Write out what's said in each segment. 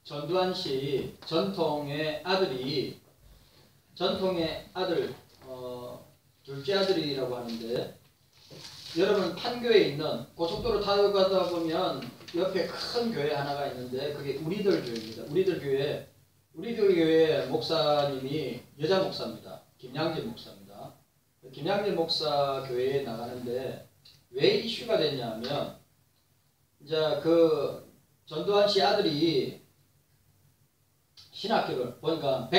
전두환 씨 전통의 아들이 전통의 아들 둘째 아들이라고 하는데 여러분 판교에 있는 고속도로 타고 가다 보면 옆에 큰 교회 하나가 있는데 그게 우리들 교회입니다. 우리들 교회 목사님이 여자 목사입니다. 김양진 목사입니다. 김양진 목사 교회에 나가는데 왜 이슈가 됐냐면 이제 그 전두환 씨 아들이 신학교를 보니까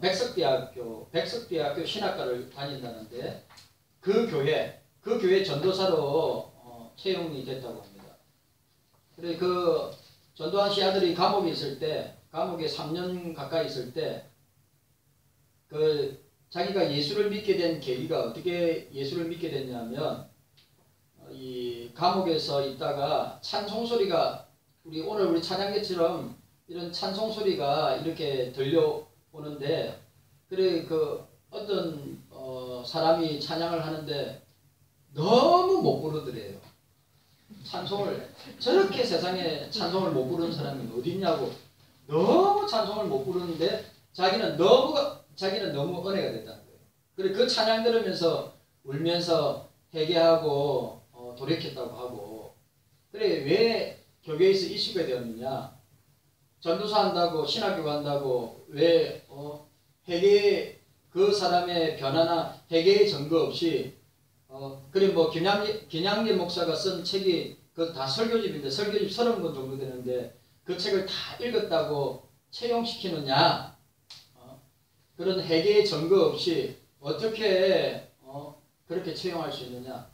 백석대학교 신학과를 다닌다는데 그 교회 전도사로 채용이 됐다고 합니다. 그래 그 전두환 씨 아들이 감옥에 3년 가까이 있을 때 그 자기가 예수를 믿게 된 계기가 어떻게 예수를 믿게 됐냐면 이 감옥에서 있다가 찬송 소리가 오늘 우리 찬양계처럼 이런 찬송 소리가 이렇게 들려오는데 그래 그 어떤 사람이 찬양을 하는데 너무 못 부르더래요. 찬송을 저렇게 세상에 찬송을 못 부르는 사람이 어디 있냐고 너무 찬송을 못 부르는데 자기는 너무 은혜가 됐다는 거예요. 그래 그 찬양 들으면서 울면서 회개하고 돌이켰다고 하고 그래 왜 교회에서 이슈가 되었느냐 전도사 한다고 신학교 간다고 왜 회개 그 사람의 변화나 회개의 증거 없이 그래 뭐 김양진 목사가 쓴 책이 그 다 설교집인데 설교집 30권 정도 되는데 그 책을 다 읽었다고 채용시키느냐 그런 회개의 증거 없이 어떻게 그렇게 채용할 수 있느냐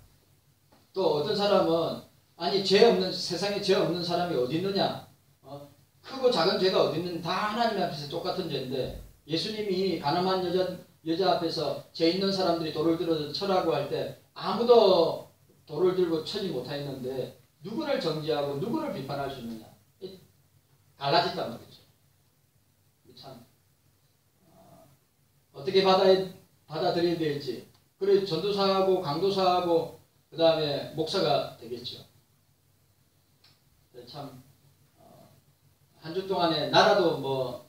또 어떤 사람은 아니 세상에 죄 없는 사람이 어디 있느냐 크고 작은 죄가 어디 있는 다 하나님 앞에서 똑같은 죄인데 예수님이 가늠한 여자 앞에서 죄 있는 사람들이 돌을 들어서 쳐라고 할 때 아무도 돌을 들고 쳐지 못하였는데 누구를 정죄하고 누구를 비판할 수 있느냐 갈라졌단 말이죠. 참 어떻게 받아들여야 될지 그래 전도사하고 강도사하고 그 다음에 목사가 되겠죠. 참 한 주 동안에 나라도 뭐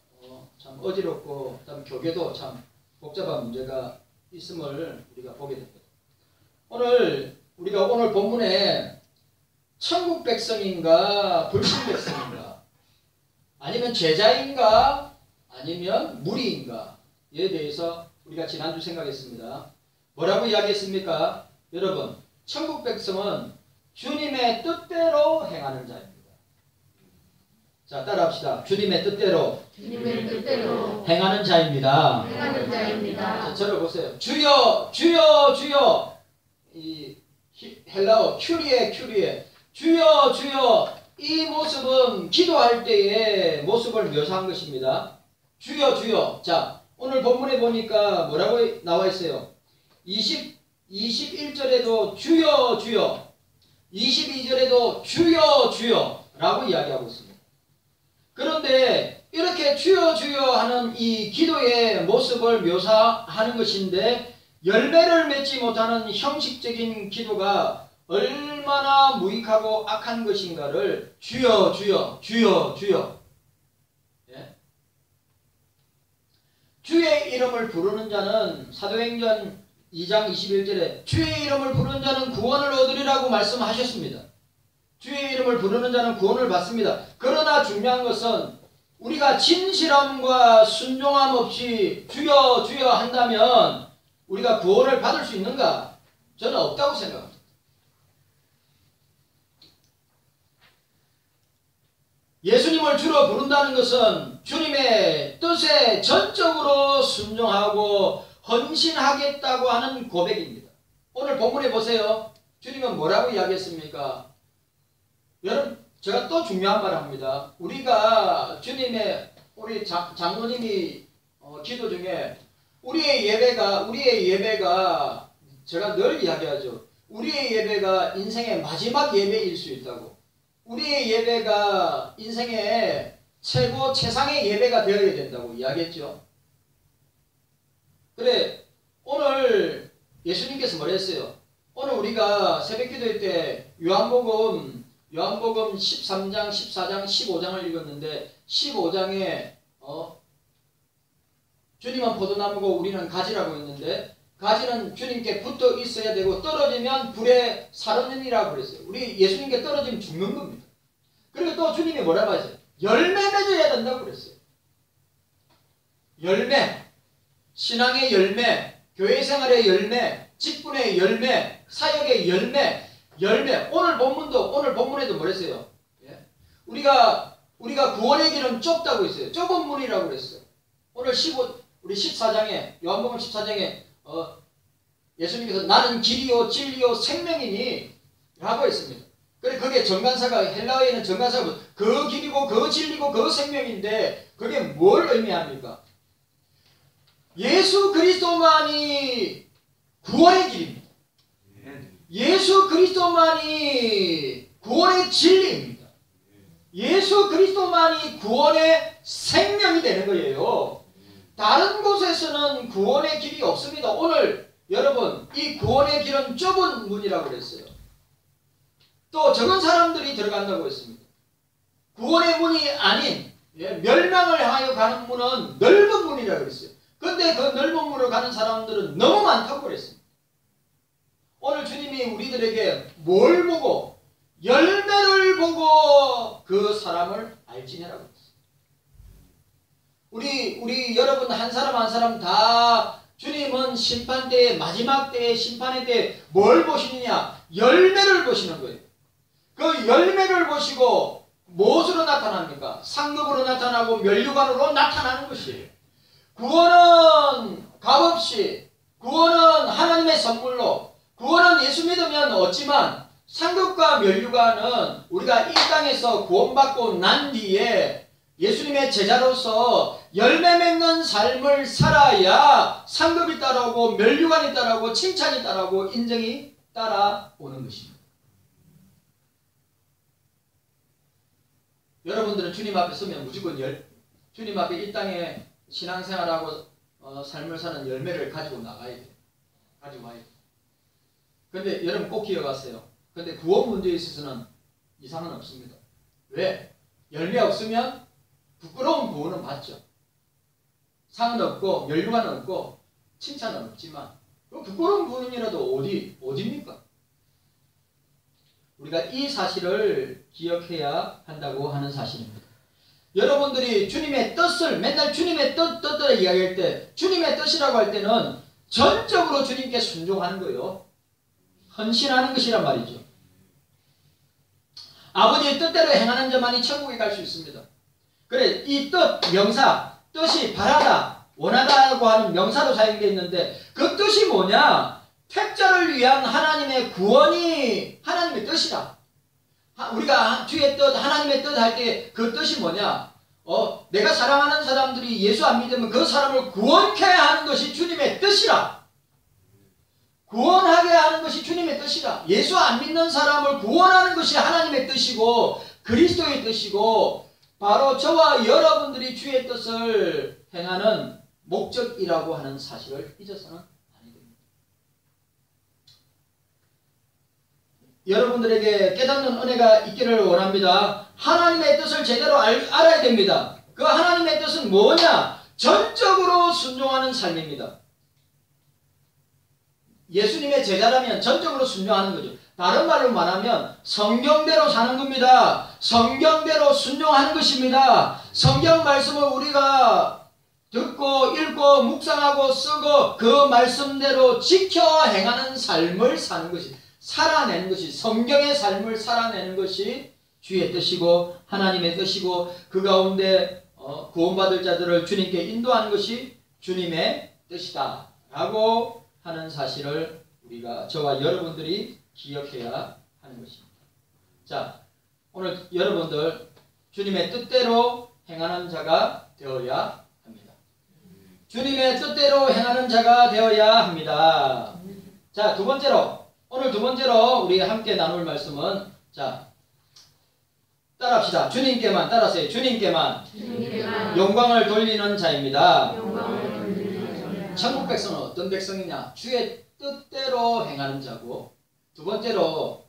참 어지럽고 그다음 교계도 참 복잡한 문제가 있음을 우리가 보게 됩니다. 우리가 오늘 본문에 천국 백성인가 불신 백성인가 아니면 제자인가 아니면 무리인가에 대해서 우리가 지난주 생각했습니다. 뭐라고 이야기했습니까? 여러분 천국 백성은 주님의 뜻대로 행하는 자입니다. 자 따라합시다. 주님의 뜻대로 행하는 자입니다. 자, 저를 보세요. 주여 주여 주여 이 헬라어 큐리에 주여 주여 이 모습은 기도할 때의 모습을 묘사한 것입니다. 주여 주여. 자 오늘 본문에 보니까 뭐라고 나와 있어요? 21절에도 주여 주여 22절에도 주여 주여 라고 이야기하고 있습니다. 그런데 이렇게 주여 주여 하는 이 기도의 모습을 묘사하는 것인데 열매를 맺지 못하는 형식적인 기도가 얼마나 무익하고 악한 것인가를 주여 주여 주여 주여 예? 주의 이름을 부르는 자는 사도행전 2장 21절에 주의 이름을 부르는 자는 구원을 얻으리라고 말씀하셨습니다. 주의 이름을 부르는 자는 구원을 받습니다. 그러나 중요한 것은 우리가 진실함과 순종함 없이 주여 주여 한다면 우리가 구원을 받을 수 있는가? 저는 없다고 생각합니다. 예수님을 주로 부른다는 것은 주님의 뜻에 전적으로 순종하고 헌신하겠다고 하는 고백입니다. 오늘 본문에 보세요. 주님은 뭐라고 이야기했습니까? 여러분 제가 또 중요한 말을 합니다. 우리가 우리 장로님이 기도 중에 우리의 예배가 제가 늘 이야기하죠. 우리의 예배가 인생의 마지막 예배일 수 있다고. 우리의 예배가 인생의 최상의 예배가 되어야 된다고 이야기했죠. 그래 오늘 예수님께서 뭐랬어요? 오늘 우리가 새벽기도회 때 요한복음 요한복음 13장, 14장, 15장을 읽었는데 15장에 주님은 포도나무고 우리는 가지라고 했는데 가지는 주님께 붙어 있어야 되고 떨어지면 불에 사르느니라고 그랬어요. 우리 예수님께 떨어지면 죽는 겁니다. 그리고 또 주님이 뭐라고 하세요? 열매 맺어야 된다고 그랬어요. 열매, 신앙의 열매, 교회 생활의 열매, 직분의 열매, 사역의 열매. 오늘 본문에도 뭐랬어요? 예? 우리가 구원의 길은 좁다고 했어요. 좁은 문이라고 그랬어요. 오늘 우리 14장에 요한복음 14장에 예수님께서 나는 길이요 진리요 생명이니 라고 했습니다. 그래 그게 정관사가 헬라어에는 정관사가 그 길이고 그 진리고 그 생명인데 그게 뭘 의미합니까? 예수 그리스도만이 구원의 길입니다. 예수 그리스도만이 구원의 진리입니다. 예수 그리스도만이 구원의 생명이 되는 거예요. 다른 곳에서는 구원의 길이 없습니다. 오늘 여러분 이 구원의 길은 좁은 문이라고 그랬어요. 또 적은 사람들이 들어간다고 했습니다. 구원의 문이 아닌 멸망을 향하여 가는 문은 넓은 문이라고 그랬어요. 근데 그 넓은 문으로 가는 사람들은 너무 많다고 그랬습니다. 오늘 주님이 우리들에게 뭘 보고 열매를 보고 그 사람을 알지내라고 했어요. 우리 여러분 한 사람 한 사람 다 주님은 심판 때에 마지막 때에 심판의 때에 뭘 보시느냐? 열매를 보시는 거예요. 그 열매를 보시고 무엇으로 나타납니까? 상급으로 나타나고 면류관으로 나타나는 것이에요. 구원은 값없이, 구원은 하나님의 선물로, 구원은 예수 믿으면 얻지만 상급과 면류관은 우리가 이 땅에서 구원받고 난 뒤에 예수님의 제자로서 열매 맺는 삶을 살아야 상급이 따라오고 면류관이 따라오고 칭찬이 따라오고 인정이 따라오는 것입니다. 여러분들은 주님 앞에 서면 무조건 주님 앞에 이 땅에 신앙생활하고 삶을 사는 열매를 가지고 나가야 돼요. 가지고 와야 돼요. 근데 여러분 꼭 기억하세요. 근데 구원 문제에 있어서는 이상은 없습니다. 왜? 열매 없으면 부끄러운 구원은 받죠. 상은 없고 면류관은 없고 칭찬은 없지만 부끄러운 구원이라도 어디입니까? 우리가 이 사실을 기억해야 한다고 하는 사실입니다. 여러분들이 주님의 뜻을 맨날 주님의 뜻을 이야기할 때 주님의 뜻이라고 할 때는 전적으로 주님께 순종하는 거예요. 헌신하는 것이란 말이죠. 아버지의 뜻대로 행하는 자만이 천국에 갈 수 있습니다. 그래 이 뜻, 명사, 뜻이 바라다, 원하다고 하는 명사로 사용되어 있는데 그 뜻이 뭐냐? 택자를 위한 하나님의 구원이 하나님의 뜻이다. 우리가 주의 뜻, 하나님의 뜻 할 때 그 뜻이 뭐냐? 내가 사랑하는 사람들이 예수 안 믿으면 그 사람을 구원케 하는 것이 주님의 뜻이라. 구원하게 하는 것이 주님의 뜻이라. 예수 안 믿는 사람을 구원하는 것이 하나님의 뜻이고 그리스도의 뜻이고 바로 저와 여러분들이 주의 뜻을 행하는 목적이라고 하는 사실을 잊어서는 아니 됩니다. 여러분들에게 깨닫는 은혜가 있기를 원합니다. 하나님의 뜻을 제대로 알아야 됩니다. 그 하나님의 뜻은 뭐냐? 전적으로 순종하는 삶입니다. 예수님의 제자라면 전적으로 순종하는 거죠. 다른 말로 말하면 성경대로 사는 겁니다. 성경대로 순종하는 것입니다. 성경 말씀을 우리가 듣고 읽고 묵상하고 쓰고 그 말씀대로 지켜 행하는 삶을 사는 것이 살아내는 것이 성경의 삶을 살아내는 것이 주의 뜻이고 하나님의 뜻이고 그 가운데 구원받을 자들을 주님께 인도하는 것이 주님의 뜻이다 라고 하는 사실을 우리가 저와 여러분들이 기억해야 하는 것입니다. 자, 오늘 여러분들 주님의 뜻대로 행하는 자가 되어야 합니다. 주님의 뜻대로 행하는 자가 되어야 합니다. 자, 오늘 두 번째로 우리 함께 나눌 말씀은 자, 따라합시다. 주님께만 따라하세요. 주님께만 영광을 돌리는 자입니다. 천국 백성은 어떤 백성이냐? 주의 뜻대로 행하는 자고 두 번째로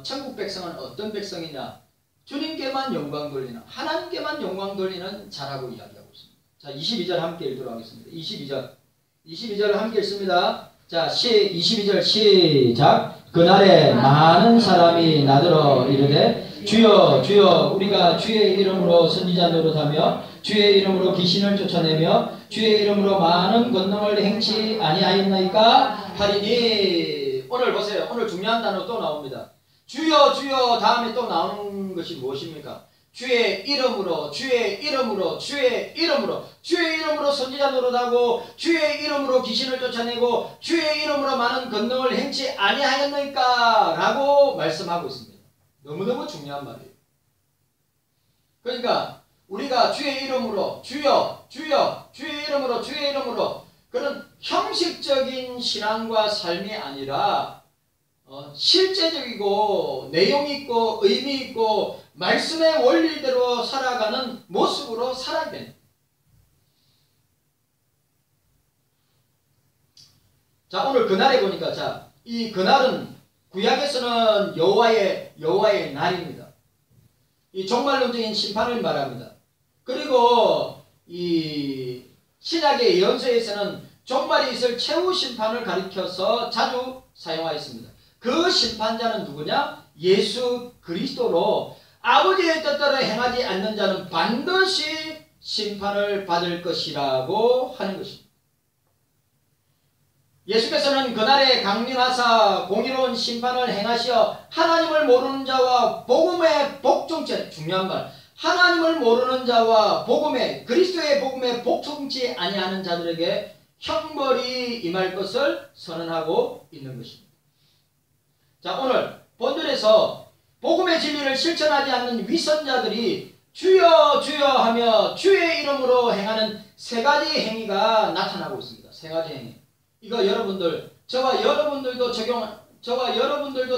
천국 백성은 어떤 백성이냐? 주님께만 영광 돌리는, 하나님께만 영광 돌리는 자라고 이야기하고 있습니다. 자, 22절 함께 읽도록 하겠습니다. 22절 함께 읽습니다. 자, 22절 시작. 그날에 많은 사람이 나더러 이르되 주여 주여 우리가 주의 이름으로 선지자 노릇하며 주의 이름으로 귀신을 쫓아내며 주의 이름으로 많은 권능을 행치 아니하였나이까 하리니. 오늘 보세요. 오늘 중요한 단어 또 나옵니다. 주여 주여 다음에 또 나오는 것이 무엇입니까? 주의 이름으로 주의 이름으로 주의 이름으로 주의 이름으로 선지자 노릇하고 주의 이름으로 귀신을 쫓아내고 주의 이름으로 많은 권능을 행치 아니하였나이까 라고 말씀하고 있습니다. 너무너무 중요한 말이에요. 그러니까 우리가 주의 이름으로 주여 주여 주의 이름으로 주의 이름으로 그런 형식적인 신앙과 삶이 아니라 실제적이고 내용 있고 의미 있고 말씀의 원리대로 살아가는 모습으로 살아야 됩니다. 자, 오늘 그날에 보니까 자, 이 그날은 구약에서는 여호와의 날입니다. 이 종말론적인 심판을 말합니다. 그리고 이 신약의 예언서에서는 종말이 있을 최후 심판을 가리켜서 자주 사용하였습니다. 그 심판자는 누구냐? 예수 그리스도로 아버지의 뜻대로 행하지 않는 자는 반드시 심판을 받을 것이라고 하는 것입니다. 예수께서는 그날에 강림하사 공의로운 심판을 행하시어 하나님을 모르는 자와 복음의 복종체, 중요한 말, 하나님을 모르는 자와 복음의 그리스도의 복음에 복종치 아니하는 자들에게 형벌이 임할 것을 선언하고 있는 것입니다. 자, 오늘 본절에서 복음의 진리를 실천하지 않는 위선자들이 주여 주여 하며 주의 이름으로 행하는 세 가지 행위가 나타나고 있습니다. 세 가지 행위. 이거 여러분들, 저와 여러분들도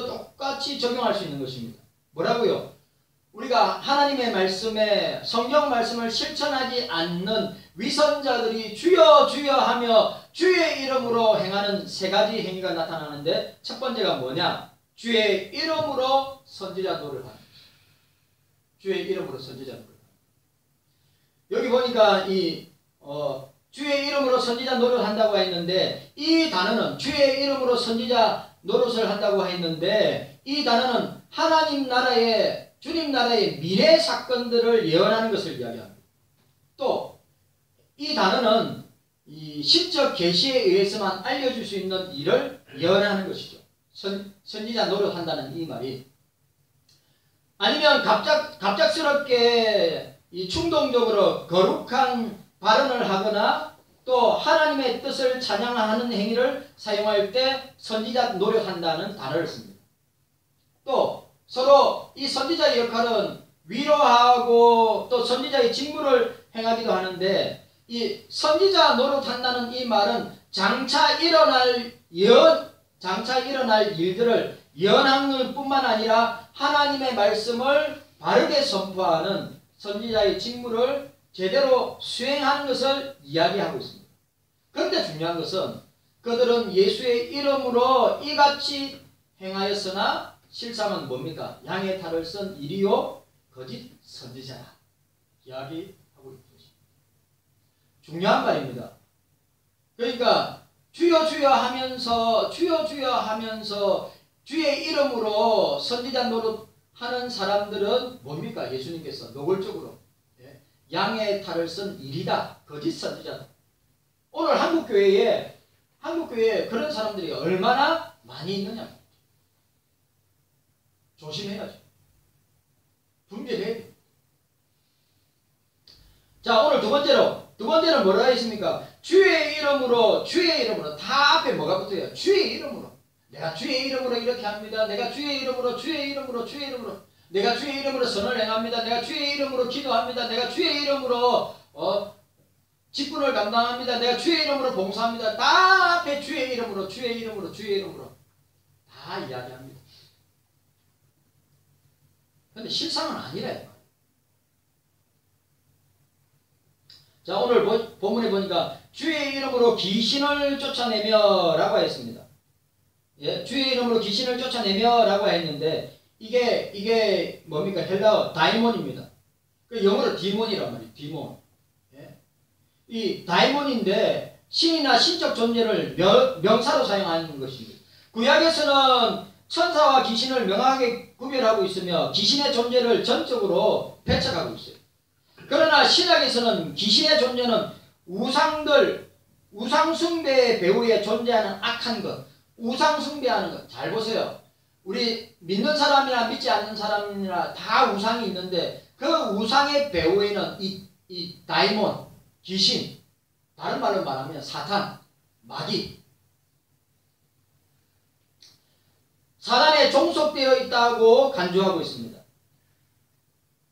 똑같이 적용할 수 있는 것입니다. 뭐라고요? 우리가 하나님의 말씀에 성경 말씀을 실천하지 않는 위선자들이 주여 주여 하며 주의 이름으로 행하는 세 가지 행위가 나타나는데 첫 번째가 뭐냐? 주의 이름으로 선지자 노릇하는 것입니다. 주의 이름으로 선지자 노릇하는 것입니다. 여기 보니까 주의 이름으로 선지자 노릇한다고 했는데 이 단어는 주의 이름으로 선지자 노릇을 한다고 했는데 이 단어는 하나님 나라의 주님 나라의 미래 사건들을 예언하는 것을 이야기합니다. 또 이 단어는 이 신적 계시에 의해서만 알려줄 수 있는 일을 예언하는 것이죠. 선지자 노릇한다는 이 말이 아니면 갑작스럽게 이 충동적으로 거룩한 발언을 하거나 또 하나님의 뜻을 찬양하는 행위를 사용할 때 선지자 노릇한다는 단어를 씁니다. 또 서로 이 선지자의 역할은 위로하고 또 선지자의 직무를 행하기도 하는데 이 선지자 노릇한다는 이 말은 장차 일어날 일들을 예언하는 뿐만 아니라 하나님의 말씀을 바르게 선포하는 선지자의 직무를 제대로 수행하는 것을 이야기하고 있습니다. 그런데 중요한 것은 그들은 예수의 이름으로 이같이 행하였으나 실상은 뭡니까? 양의 탈을 쓴 이리요 거짓 선지자라 이야기하고 있는 것입니다. 중요한 말입니다. 그러니까 주여 주여 하면서 주의 이름으로 선지자 노릇하는 사람들은 뭡니까? 예수님께서 노골적으로 양의 탈을 쓴 일이다. 거짓 선지자다. 오늘 한국교회에 그런 사람들이 얼마나 많이 있느냐. 조심해야죠. 분별해야 돼요. 자, 오늘 두 번째는 뭐라 했습니까? 주의 이름으로 다 앞에 뭐가 붙어요? 주의 이름으로. 내가 주의 이름으로 이렇게 합니다. 내가 주의 이름으로 내가 주의 이름으로 선을 행합니다. 내가 주의 이름으로 기도합니다. 내가 주의 이름으로 직분을 감당합니다. 내가 주의 이름으로 봉사합니다. 다 앞에 주의 이름으로 다 이야기합니다. 그런데 실상은 아니래요. 자, 오늘 본문에 보니까 주의 이름으로 귀신을 쫓아내며 라고 했습니다. 예, 주의 이름으로 귀신을 쫓아내며라고 했는데 이게 뭡니까? 헬라어 다이몬입니다. 그 영어로 디몬이란 말이에요. 디몬. 예. 이 다이몬인데 신이나 신적 존재를 명사로 사용하는 것입니다. 구약에서는 천사와 귀신을 명확하게 구별하고 있으며 귀신의 존재를 전적으로 배척하고 있어요. 그러나 신약에서는 귀신의 존재는 우상들, 우상숭배 배후에 존재하는 악한 것, 우상숭배하는 것. 잘 보세요. 우리 믿는 사람이나 믿지 않는 사람이나 다 우상이 있는데 그 우상의 배후에는 이 다이몬, 귀신, 다른 말로 말하면 사탄, 마귀, 사단에 종속되어 있다고 간주하고 있습니다.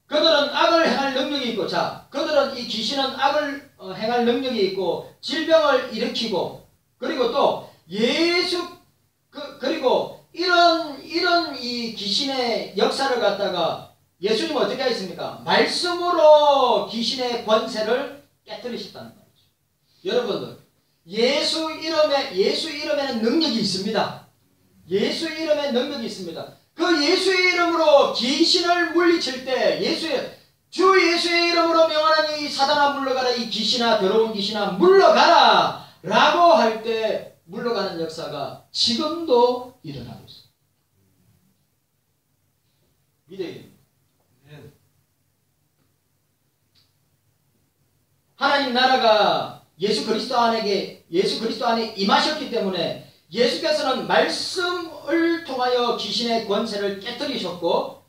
그들은 악을 행할 능력이 있고, 자, 그들은 이 귀신은 악을 행할 능력이 있고, 질병을 일으키고, 그리고 또 그리고 이런 이 귀신의 역사를 갖다가 예수님 어떻게 하셨습니까? 말씀으로 귀신의 권세를 깨뜨리셨다는 말이죠. 여러분들, 예수 이름에는 능력이 있습니다. 예수 이름에 능력이 있습니다. 그 예수의 이름으로 귀신을 물리칠 때 주 예수의 이름으로 명하는 이 사단아 물러가라, 이 귀신아, 더러운 귀신아 물러가라 라고 할 때 물러가는 역사가 지금도 일어나고 있습니다. 믿어야 됩니다. 하나님 나라가 예수 그리스도 안에 임하셨기 때문에 예수께서는 말씀을 통하여 귀신의 권세를 깨뜨리셨고,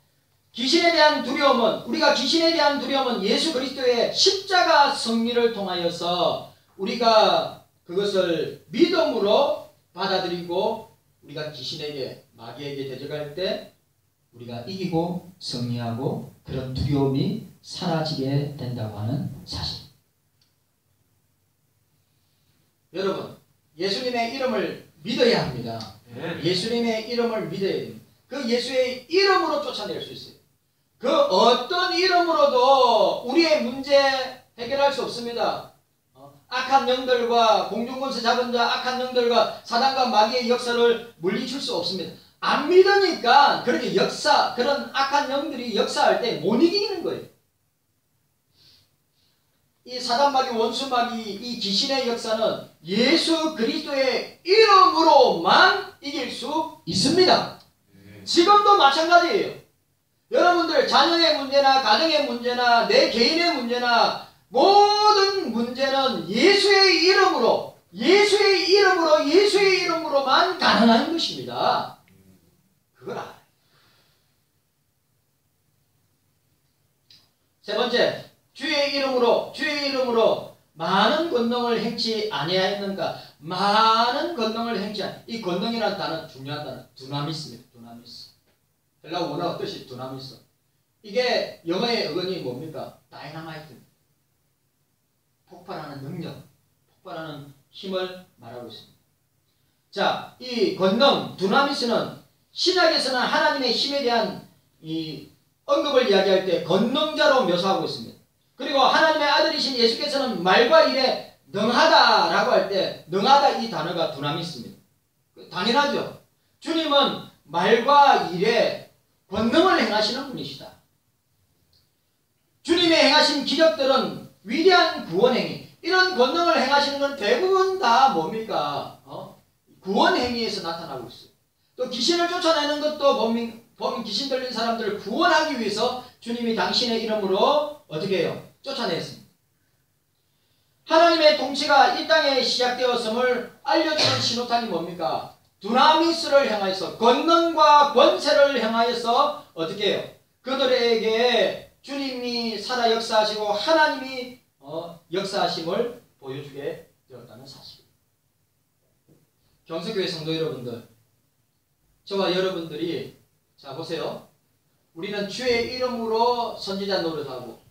귀신에 대한 두려움은 예수 그리스도의 십자가 승리를 통하여서 우리가 그것을 믿음으로 받아들이고 우리가 귀신에게, 마귀에게 대적할 때 우리가 이기고 승리하고 그런 두려움이 사라지게 된다고 하는 사실. 여러분, 예수님의 이름을 믿어야 합니다. 예수님의 이름을 믿어야 됩니다. 그 예수의 이름으로 쫓아낼 수 있어요. 그 어떤 이름으로도 우리의 문제 해결할 수 없습니다. 악한 영들과 공중권세 잡은 자, 악한 영들과 사단과 마귀의 역사를 물리칠 수 없습니다. 안 믿으니까 그런 악한 영들이 역사할 때 못 이기는 거예요. 이 사단마귀, 원수마귀, 이 귀신의 역사는 예수 그리스도의 이름으로만 이길 수 있습니다. 지금도 마찬가지예요. 여러분들 자녀의 문제나 가정의 문제나 내 개인의 문제나 모든 문제는 예수의 이름으로만 가능한 것입니다. 그걸 알아요. 세 번째, 주의 이름으로 많은 권능을 행치 아니하였는가? 많은 권능을 행치 이 권능이라는 단어, 중요한 단어, 두나미스입니다. 두나미스. 헬라어 원어 뜻이 두나미스. 이게 영어의 어근이 뭡니까? 다이너마이트. 폭발하는 능력, 폭발하는 힘을 말하고 있습니다. 자, 이 권능, 두나미스는 신약에서는 하나님의 힘에 대한 이 언급을 이야기할 때 권능자로 묘사하고 있습니다. 그리고 하나님의 아들이신 예수께서는 말과 일에 능하다라고 할 때 능하다 이 단어가 두나미스입니다. 당연하죠. 주님은 말과 일에 권능을 행하시는 분이시다. 주님의 행하신 기적들은 위대한 구원행위, 이런 권능을 행하시는 건 대부분 다 뭡니까? 구원행위에서 나타나고 있어요. 또 귀신을 쫓아내는 것도 보면 귀신 들린 사람들을 구원하기 위해서 주님이 당신의 이름으로 어떻게 해요? 쫓아냈습니다. 하나님의 통치가 이 땅에 시작되었음을 알려주는 신호탄이 뭡니까? 두나미스를 향하여서, 권능과 권세를 향하여서 어떻게 해요? 그들에게 주님이 살아 역사하시고 하나님이 역사하심을 보여주게 되었다는 사실입니다. 경서교회 성도 여러분들, 저와 여러분들이 자 보세요. 우리는 주의 이름으로 선지자 노릇하고,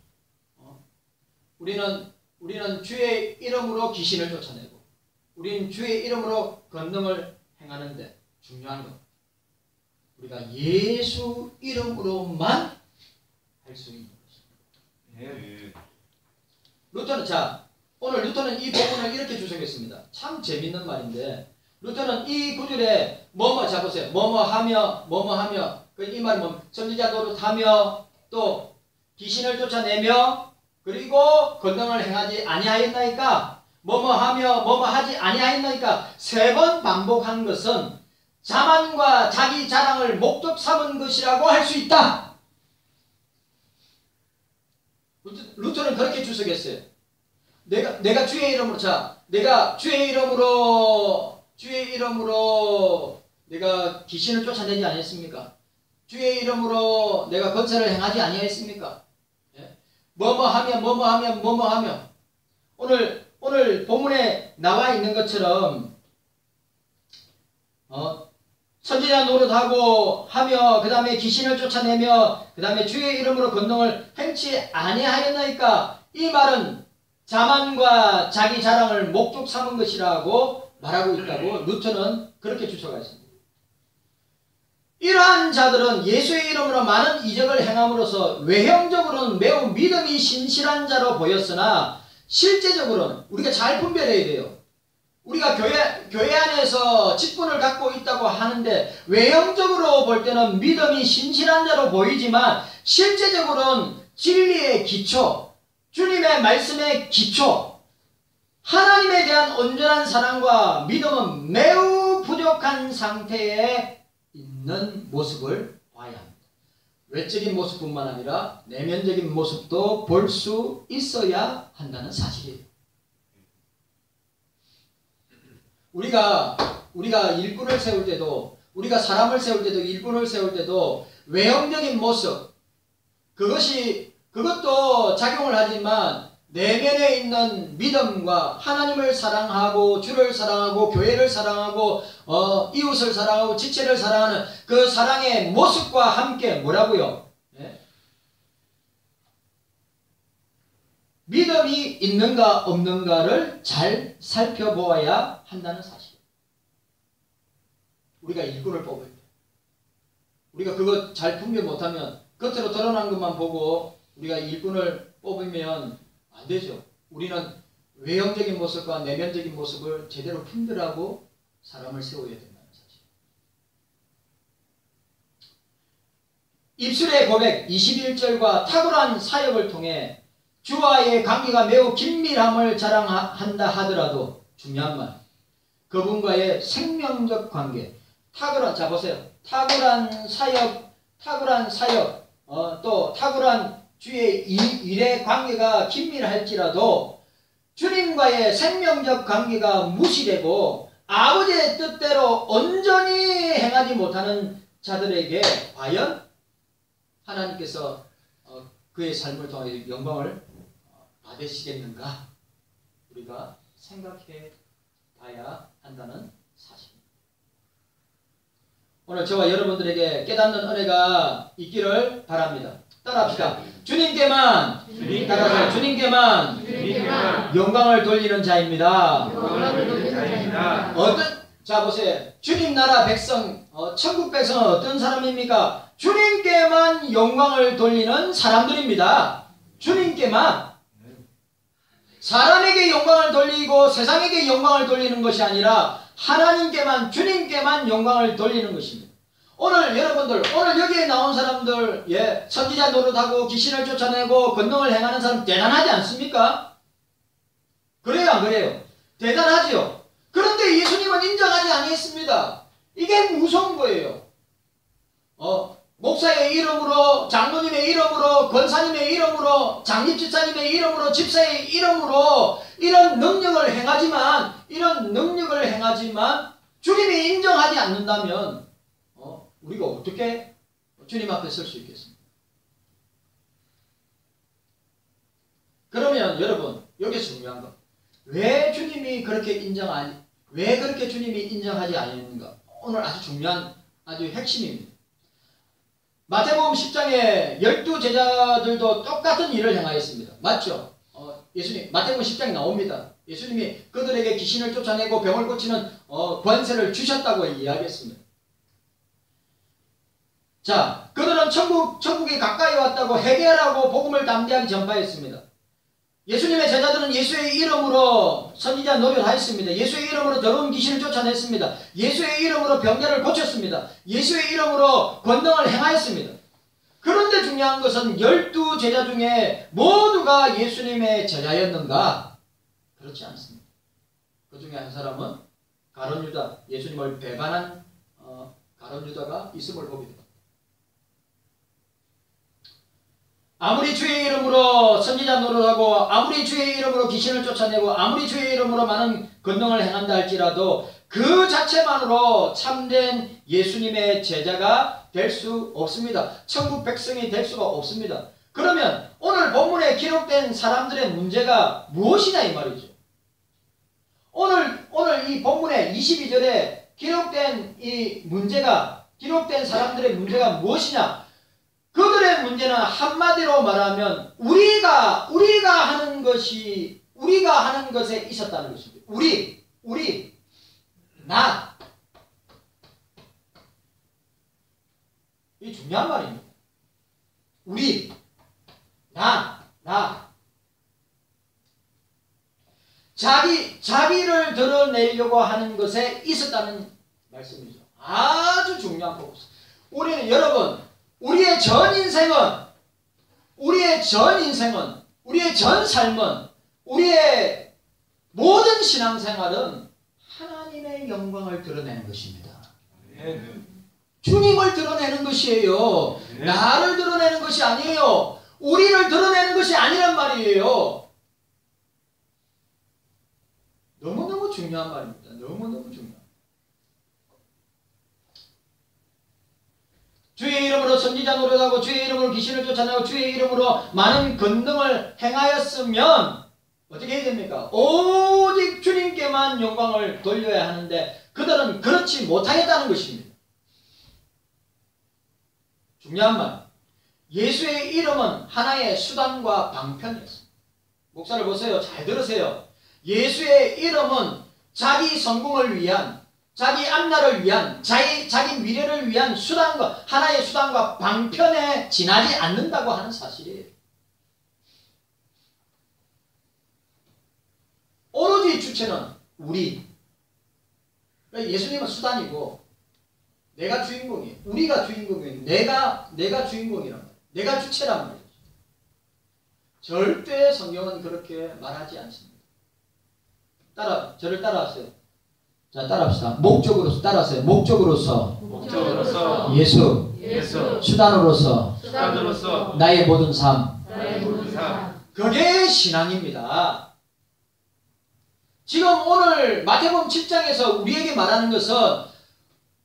우리는 주의 이름으로 귀신을 쫓아내고, 우리는 주의 이름으로 권능을 행하는데 중요한 건 우리가 예수 이름으로만 할 수 있는 것입니다. 오늘 루터는 이 부분을 이렇게 주석했습니다. 참 재밌는 말인데, 루터는 이 구절에 뭐뭐 잡으세요. 뭐뭐 하며 이 말은 뭐 선지자 노릇하며 또 귀신을 쫓아내며 그리고 권능을 행하지 아니하였나이까 뭐뭐 하며 뭐뭐 하지 아니하였나이까 3번 반복한 것은 자만과 자기 자랑을 목적 삼은 것이라고 할 수 있다. 루터는 그렇게 주석했어요. 내가 주의 이름으로 내가 주의 이름으로 내가 귀신을 쫓아내지 아니했습니까? 주의 이름으로 내가 권세를 행하지 아니했습니까? 예? 뭐뭐 하며 오늘 본문에 나와 있는 것처럼 선지자 노릇하고 하며 그 다음에 귀신을 쫓아내며 그 다음에 주의 이름으로 권능을 행치 아니하였나이까 이 말은 자만과 자기 자랑을 목적 삼은 것이라고 말하고 있다고 루터는 그렇게 주장했습니다. 이러한 자들은 예수의 이름으로 많은 이적을 행함으로써 외형적으로는 매우 믿음이 신실한 자로 보였으나 실제적으로는 우리가 잘 분별해야 돼요. 우리가 교회 안에서 직분을 갖고 있다고 하는데 외형적으로 볼 때는 믿음이 신실한 자로 보이지만 실제적으로는 진리의 기초, 주님의 말씀의 기초, 하나님에 대한 온전한 사랑과 믿음은 매우 부족한 상태에 있는 모습을 봐야 합니다. 외적인 모습뿐만 아니라 내면적인 모습도 볼 수 있어야 한다는 사실이에요. 우리가 일꾼을 세울 때도 우리가 사람을 세울 때도 일꾼을 세울 때도 외형적인 모습 그것도 작용을 하지만 내면에 있는 믿음과 하나님을 사랑하고 주를 사랑하고 교회를 사랑하고 이웃을 사랑하고 지체를 사랑하는 그 사랑의 모습과 함께 뭐라고요? 네? 믿음이 있는가 없는가를 잘 살펴보아야 한다는 사실. 우리가 일꾼을 뽑을 때 우리가 그거 잘 분별 못하면 겉으로 드러난 것만 보고 우리가 일꾼을 뽑으면 안 되죠. 우리는 외형적인 모습과 내면적인 모습을 제대로 분별하고 사람을 세워야 된다는 사실. 입술의 고백 21절과 탁월한 사역을 통해 주와의 관계가 매우 긴밀함을 자랑한다 하더라도 중요한 말, 그분과의 생명적 관계, 자 보세요. 탁월한 사역, 또 탁월한 주의 일의 관계가 긴밀할지라도 주님과의 생명적 관계가 무시되고 아버지의 뜻대로 온전히 행하지 못하는 자들에게 과연 하나님께서 그의 삶을 통해 영광을 받으시겠는가? 우리가 생각해 봐야 한다는 사실입니다. 오늘 저와 여러분들에게 깨닫는 은혜가 있기를 바랍니다. 따라합시다. 주님께만 영광을 돌리는 자입니다. 자 보세요. 주님 나라 백성, 천국 백성은 어떤 사람입니까? 주님께만 영광을 돌리는 사람들입니다. 주님께만. 사람에게 영광을 돌리고 세상에게 영광을 돌리는 것이 아니라 하나님께만, 주님께만 영광을 돌리는 것입니다. 오늘 여러분들, 오늘 여기에 나온 사람들, 선지자 노릇하고 귀신을 쫓아내고 권능을 행하는 사람 대단하지 않습니까? 그래요, 안 그래요? 대단하지요. 그런데 예수님은 인정하지 아니했습니다. 이게 무서운 거예요. 목사의 이름으로, 장로님의 이름으로, 권사님의 이름으로, 장립집사님의 이름으로, 집사의 이름으로 이런 능력을 행하지만 주님이 인정하지 않는다면 우리가 어떻게 주님 앞에 설 수 있겠습니까? 그러면 여러분, 여기서 중요한 거, 왜 그렇게 주님이 인정하지 않았는가? 오늘 아주 중요한, 아주 핵심입니다. 마태복음 10장에 12제자들도 똑같은 일을 행하였습니다. 맞죠? 예수님, 마태복음 10장에 나옵니다. 예수님이 그들에게 귀신을 쫓아내고 병을 고치는 권세를 주셨다고 이야기했습니다. 자, 그들은 천국이 가까이 왔다고 회개하라고 복음을 담대하게 전파했습니다. 예수님의 제자들은 예수의 이름으로 선지자 노릇을 하였습니다. 예수의 이름으로 더러운 귀신을 쫓아냈습니다. 예수의 이름으로 병자를 고쳤습니다. 예수의 이름으로 권능을 행하였습니다. 그런데 중요한 것은 12 제자 중에 모두가 예수님의 제자였는가? 그렇지 않습니다. 그 중에 한 사람은 가룟 유다, 예수님을 배반한 가룟 유다가 있음을 보게 됩니다. 아무리 주의 이름으로 선지자 노릇하고 아무리 주의 이름으로 귀신을 쫓아내고 아무리 주의 이름으로 많은 권능을 행한다 할지라도 그 자체만으로 참된 예수님의 제자가 될 수 없습니다. 천국 백성이 될 수가 없습니다. 그러면 오늘 본문에 기록된 사람들의 문제가 무엇이냐 이 말이죠. 오늘 이 본문의 22절에 기록된 기록된 사람들의 문제가 무엇이냐? 그들의 문제는 한마디로 말하면 우리가 하는 것에 있었다는 것입니다. 나. 이 중요한 말입니다. 나. 자기를 드러내려고 하는 것에 있었다는 말씀이죠. 아주 중요한 포커스. 여러분, 우리의 전 인생은, 우리의 전 삶은, 우리의 모든 신앙생활은 하나님의 영광을 드러내는 것입니다. 주님을 드러내는 것이에요. 나를 드러내는 것이 아니에요. 우리를 드러내는 것이 아니란 말이에요. 너무너무 중요한 말입니다. 너무너무 중요한. 주의 이름으로 선지자 노릇하고 주의 이름으로 귀신을 쫓아내고 주의 이름으로 많은 권능을 행하였으면 어떻게 해야 됩니까? 오직 주님께만 영광을 돌려야 하는데 그들은 그렇지 못하겠다는 것입니다. 중요한 말. 예수의 이름은 하나의 수단과 방편이었습니다. 목사를 보세요. 잘 들으세요. 예수의 이름은 자기 성공을 위한, 자기 앞날을 위한, 자기 미래를 위한 하나의 수단과 방편에 지나지 않는다고 하는 사실이에요. 오로지 주체는 우리. 예수님은 수단이고 내가 주인공이에요. 우리가 주인공이에요. 내가 주인공이란 말이에요. 내가 주체란 말이죠. 절대 성경은 그렇게 말하지 않습니다. 저를 따라하세요. 자, 따라합시다. 목적으로서 따라하세요. 목적으로서 예수 수단으로서 나의 모든 삶. 그게 신앙입니다. 지금 오늘 마태복음 7장에서 우리에게 말하는 것은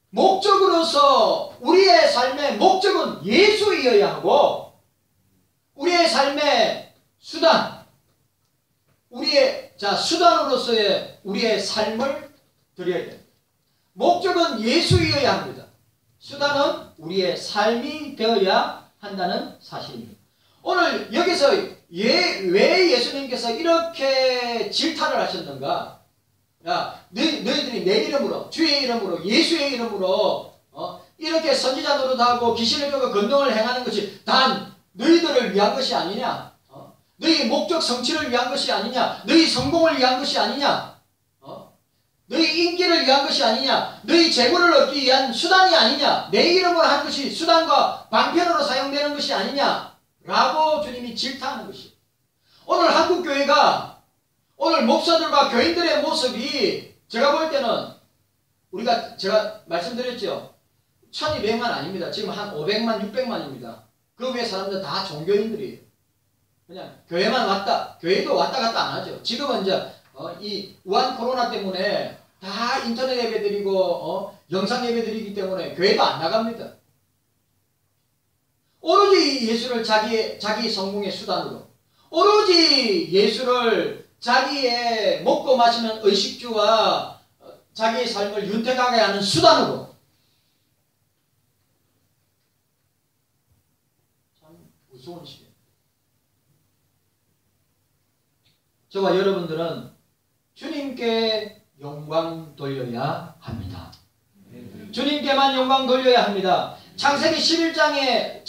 목적으로서 우리의 삶의 목적은 예수이어야 하고 우리의 삶의 수단, 수단으로서의 우리의 삶을 드려야 됩니다. 목적은 예수이어야 합니다. 수단은 우리의 삶이 되어야 한다는 사실입니다. 오늘 여기서 왜 예수님께서 이렇게 질타를 하셨는가? 야, 너희들이 내 이름으로, 주의 이름으로, 예수의 이름으로 이렇게 선지자 노릇하고 귀신을 쫓고 권능을 행하는 것이 단 너희들을 위한 것이 아니냐? 너희 목적 성취를 위한 것이 아니냐? 너희 성공을 위한 것이 아니냐? 너희 인기를 위한 것이 아니냐? 너희 재물을 얻기 위한 수단이 아니냐? 내 이름으로 한 것이 수단과 방편으로 사용되는 것이 아니냐? 라고 주님이 질타하는 것이에요. 오늘 한국교회가 오늘 목사들과 교인들의 모습이 제가 볼 때는 제가 말씀드렸죠. 1200만 아닙니다. 지금 한 500만, 600만입니다. 그 외 사람들 다 종교인들이에요. 그냥 교회도 왔다 갔다 안 하죠. 지금은 이제 이 우한 코로나 때문에 다 인터넷 예배 드리고 영상 예배 드리기 때문에 교회도 안 나갑니다. 오로지 예수를 자기 성공의 수단으로, 오로지 예수를 자기의 먹고 마시는 의식주와 자기의 삶을 윤택하게 하는 수단으로. 참 무서운 시대입니다. 저와 여러분들은 주님께 영광 돌려야 합니다. 주님께만 영광 돌려야 합니다. 창세기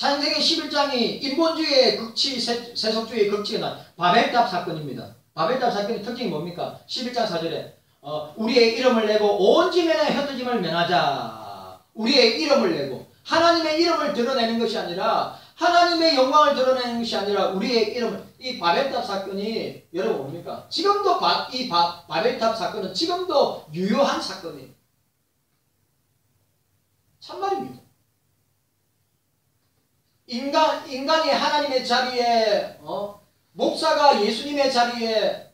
11장이 인본주의의 극치, 세속주의의 극치가 난 바벨탑 사건입니다. 바벨탑 사건의 특징이 뭡니까? 11장 4절에 우리의 이름을 내고 온 지면에 흩어짐을 면하자. 우리의 이름을 내고 하나님의 이름을 드러내는 것이 아니라 하나님의 영광을 드러내는 것이 아니라 우리의 이름을, 이 바벨탑 사건이 여러분 뭡니까? 지금도 바벨탑 사건은 지금도 유효한 사건이에요. 참말입니다. 인간이 하나님의 자리에, 목사가 예수님의 자리에,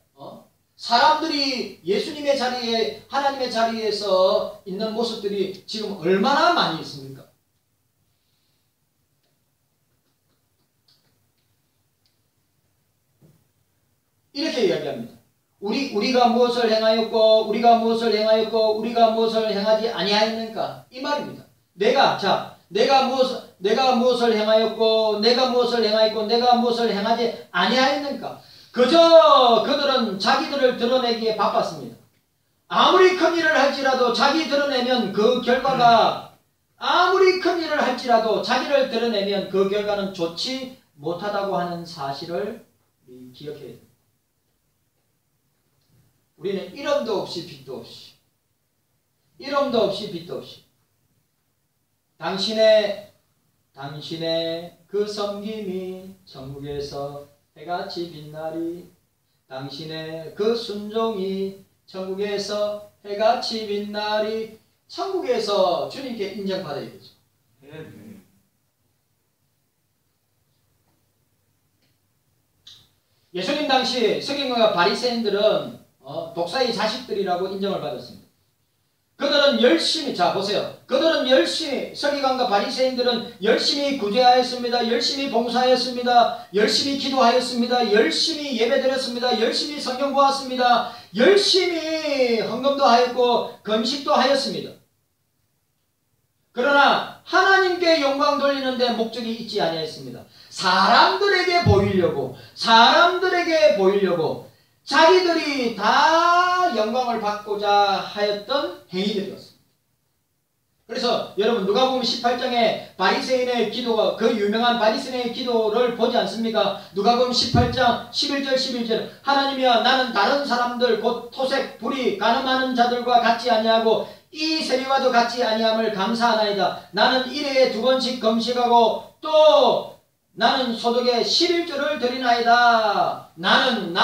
사람들이 예수님의 자리에, 하나님의 자리에서 있는 모습들이 지금 얼마나 많이 있습니까? 이렇게 이야기합니다. 우리가 무엇을 행하였고, 우리가 무엇을 행하였고, 우리가 무엇을 행하지 아니하였는가? 이 말입니다. 내가 무엇을 행하였고, 내가 무엇을 행하였고, 내가 무엇을 행하지 아니하였는가? 그저 그들은 자기들을 드러내기에 바빴습니다. 아무리 큰 일을 할지라도 자기 드러내면 그 결과가, 아무리 큰 일을 할지라도 자기를 드러내면 그 결과는 좋지 못하다고 하는 사실을 기억해야 됩니다. 우리는 이름도 없이 빛도 없이, 이름도 없이 빛도 없이 당신의 그 섬김이 천국에서 해같이 빛나리. 당신의 그 순종이 천국에서 해같이 빛나리. 천국에서 주님께 인정받아야 되죠. 예수님 당시 서기관과 바리새인들은 독사의 자식들이라고 인정을 받았습니다. 그들은 열심히, 자 보세요. 그들은 열심히, 서기관과 바리새인들은 열심히 구제하였습니다. 열심히 봉사하였습니다. 열심히 기도하였습니다. 열심히 예배드렸습니다. 열심히 성경 보았습니다. 열심히 헌금도 하였고 금식도 하였습니다. 그러나 하나님께 영광 돌리는데 목적이 있지 아니했습니다. 사람들에게 보이려고 자기들이 다 영광을 받고자 하였던 행위들이었습니다. 그래서 여러분 누가복음 18장에 바리새인의 기도가, 그 유명한 바리새인의 기도를 보지 않습니까? 누가복음 18장 11절 11절 하나님이여 나는 다른 사람들 곧 토색, 불의, 가늠하는 자들과 같지 아니하고 이 세리와도 같지 아니함을 감사하나이다. 나는 일회에 2번씩 금식하고 또 나는 소득의 11조를 드리나이다. 나는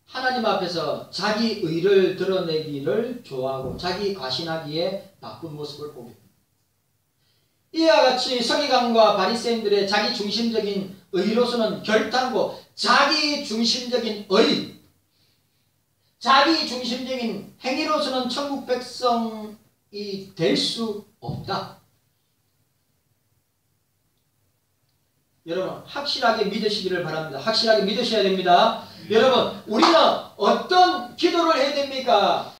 하나님 앞에서 자기 의를 드러내기를 좋아하고 자기 과신하기에 바쁜 모습을 보게 됩니다. 이와 같이 서기관과 바리새인들의 자기 중심적인 의로서는 결단고 자기 중심적인 의, 자기 중심적인 행위로서는 천국 백성이 될 수 없다. 여러분 확실하게 믿으시기를 바랍니다. 확실하게 믿으셔야 됩니다. 여러분 우리는 어떤 기도를 해야 됩니까?